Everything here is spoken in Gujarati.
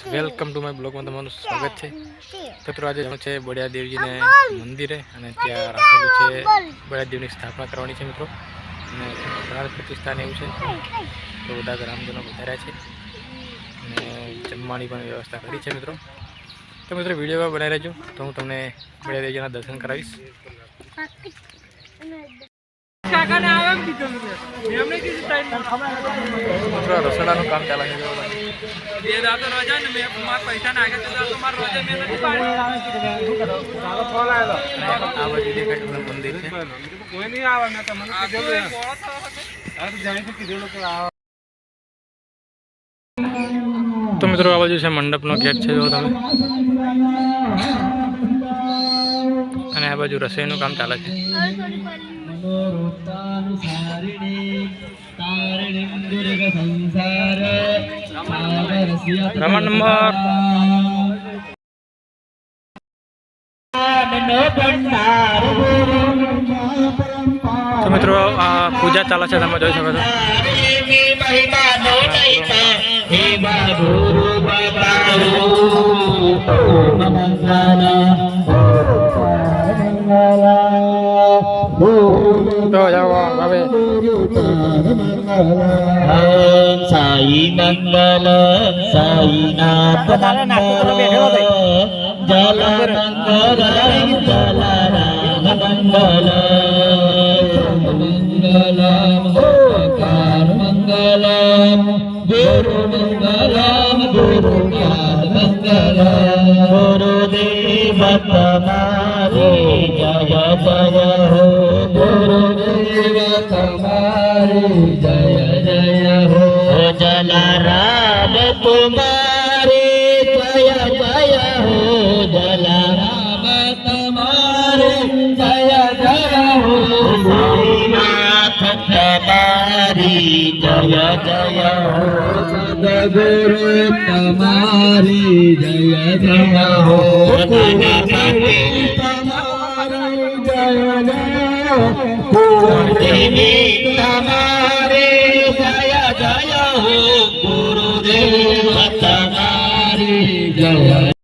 વેલકમ ટુ માય બ્લોગમાં તમારું સ્વાગત છે। તો મિત્રો આજે જવાનું છે બળિયા દેવજીને મંદિરે અને ત્યાં રાખેલું છે બળિયા દેવની સ્થાપના કરવાની છે મિત્રો, અને પ્રાણ પ્રતિષ્ઠાન એવું છે। તો બધા ગ્રામજનો વધાર્યા છે અને જમવાની પણ વ્યવસ્થા કરી છે મિત્રો। તો મિત્રો વિડીયોમાં બનાવી રહેજો, તો હું તમને બળિયા દેવજીના દર્શન કરાવીશ। રસોડાનું કામ ચાલે છે। મંદિર તો મિત્રો આ બાજુ છે મંડપનો ગેટ છે જો તમે, અને આ બાજુ રસોઈનું કામ ચાલે છે। રમણ નંબર તો મિત્રો આ પૂજા ચાલે છે, તમે જોઈ શકો છો। તો જાઓ હવે સાઈ મંગલ સાઈનાથ મંગલ જલ મંગલ જલારામ મંગલ મંગલમ ઓકાર મંગલમ ગુરુ મંગલમ ગુરુ જ્ઞાન મંગલ ગુરુદેવ તમારે જય જય હો ગુરુદેવ તમારે જય જય હો જલારામ तुम्हारे जय जय हो जलाराम तुम्हारे जय जय हो साईनाथ तुम्हारी जय जय हो सद्गुरु तुम्हारी जय जय हो गणपति तुम्हारी जय जय हो देवी तुम्हारे जय जय हो गुरुदेव तुम्हारी जय